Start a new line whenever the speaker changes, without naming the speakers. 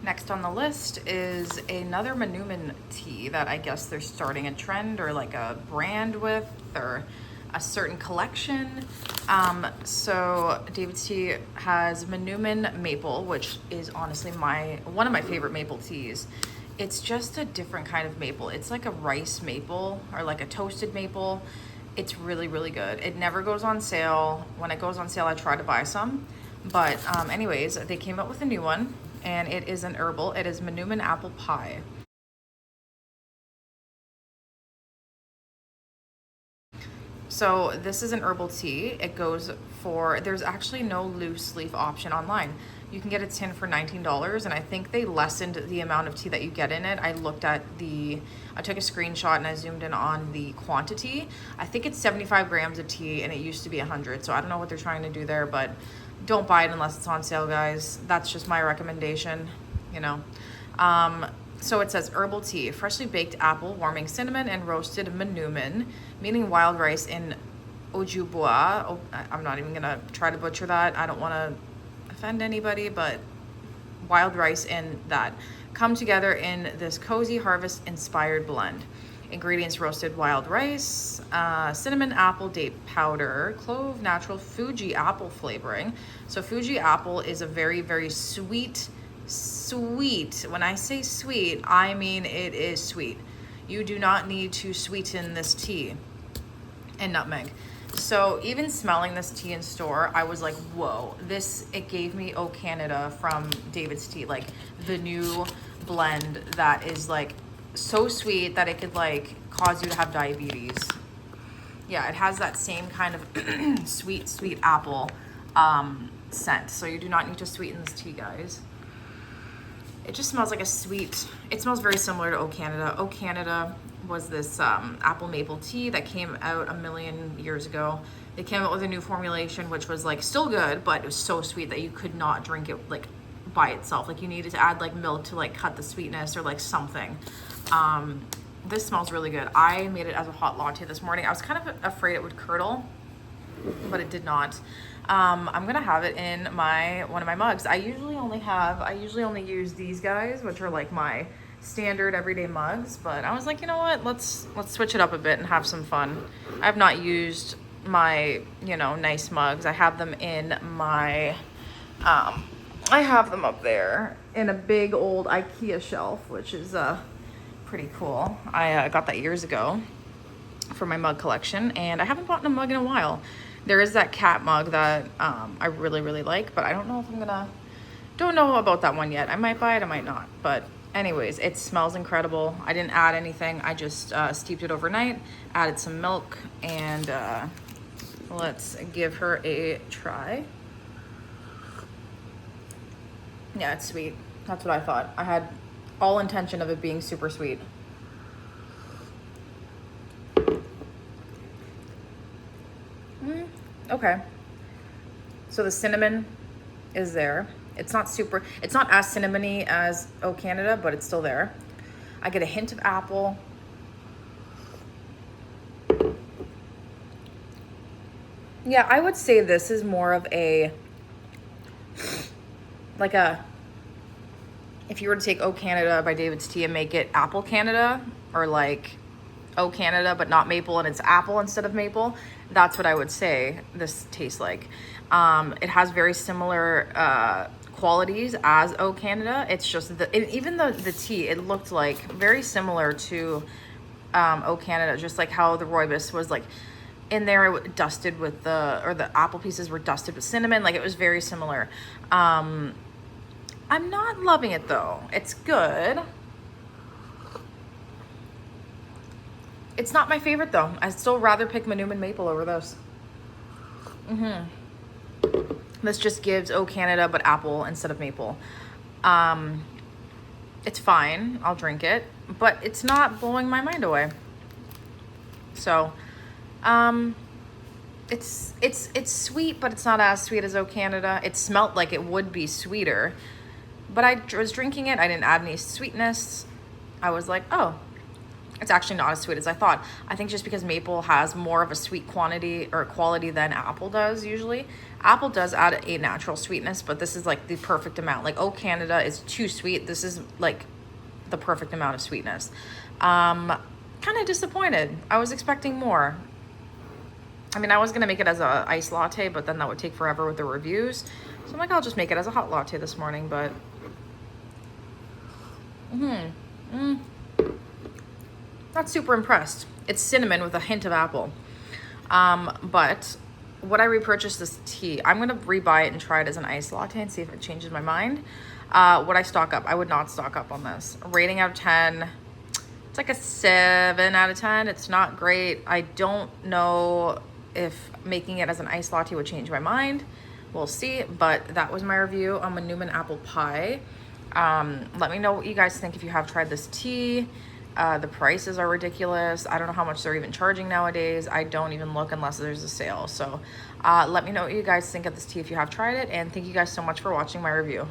Next on the list is another Manoomin tea that I guess they're starting a trend or like a brand with, or a certain collection. So David's Tea has Manoomin maple, which is honestly one of my favorite maple teas. It's just a different kind of maple. It's like a rice maple or like a toasted maple. It's really, really good. It never goes on sale. When it goes on sale, I try to buy some. But anyways, they came out with a new one, and it is an herbal. It is Manoomin apple pie. So this is an herbal tea. It goes for, there's actually no loose leaf option online. You can get a tin for $19, and I think they lessened the amount of tea that you get in it. I took a screenshot and I zoomed in on the quantity. I think it's 75 grams of tea, and it used to be 100. So I don't know what they're trying to do there, but don't buy it unless it's on sale, guys. That's just my recommendation, you know. So it says herbal tea, freshly baked apple, warming cinnamon, and roasted Manoomin, meaning wild rice in ojibwa. Oh, I'm not even gonna try to butcher that. I don't want to offend anybody, but wild rice in that come together in this cozy harvest inspired blend. Ingredients: roasted wild rice, cinnamon, apple, date powder, clove, natural Fuji apple flavoring. So Fuji apple is a very, very sweet. When I say sweet, I mean it is sweet. You do not need to sweeten this tea. And nutmeg. So even smelling this tea in store, I was like, whoa, it gave me O Canada from David's Tea, like the new blend that is like so sweet that it could like cause you to have diabetes. Yeah, it has that same kind of sweet apple scent. So you do not need to sweeten this tea, guys. It just smells like it smells very similar to O Canada. O Canada was this apple maple tea that came out a million years ago. They came out with a new formulation, which was like still good, but it was so sweet that you could not drink it like by itself. Like you needed to add like milk to like cut the sweetness or like something. This smells really good. I made it as a hot latte this morning. I was kind of afraid it would curdle, but it did not. I'm gonna have it in one of my mugs. I usually only use these guys, which are like my standard everyday mugs, but I was like, you know what, let's switch it up a bit and have some fun. I have not used my, nice mugs. I have them in my I have them up there in a big old IKEA shelf, which is pretty cool. I got that years ago for my mug collection, and I haven't bought a mug in a while. There is that cat mug that I really, really like, but I don't know if don't know about that one yet. I might buy it, I might not. But anyways, it smells incredible. I didn't add anything. I just steeped it overnight, added some milk, and let's give her a try. Yeah, it's sweet. That's what I thought. I had all intention of it being super sweet. Okay. So the cinnamon is there. It's not as cinnamony as O Canada, but it's still there. I get a hint of apple. Yeah, I would say this is more of if you were to take O Canada by David's Tea and make it Apple Canada, or like O Canada but not maple and it's apple instead of maple, that's what I would say this tastes like. It has very similar qualities as O Canada. It's just even the tea, it looked like very similar to O Canada, just like how the rooibos was like in there dusted with the apple pieces were dusted with cinnamon. Like it was very similar. I'm not loving it though. It's good. It's not my favorite though. I'd still rather pick Manoomin maple over those. This just gives O Canada but apple instead of maple. It's fine. I'll drink it, but it's not blowing my mind away. So, it's sweet, but it's not as sweet as O Canada. It smelled like it would be sweeter, but I was drinking it. I didn't add any sweetness. I was like, oh, it's actually not as sweet as I thought. I think just because maple has more of a sweet quantity or quality than apple does usually. Apple does add a natural sweetness, but this is like the perfect amount. Like, oh, Canada is too sweet. This is like the perfect amount of sweetness. Kind of disappointed. I was expecting more. I mean, I was gonna make it as a iced latte, but then that would take forever with the reviews. So I'm like, I'll just make it as a hot latte this morning, but not super impressed. It's cinnamon with a hint of apple. But would I repurchase this tea? I'm gonna rebuy it and try it as an iced latte and see if it changes my mind. Would I stock up? I would not stock up on this. Rating out of 10, it's like a 7 out of 10. It's not great. I don't know if making it as an iced latte would change my mind. We'll see, but that was my review on Manoomin apple pie. Let me know what you guys think if you have tried this tea. The prices are ridiculous. I don't know how much they're even charging nowadays. I don't even look unless there's a sale. So let me know what you guys think of this tea if you have tried it, and thank you guys so much for watching my review.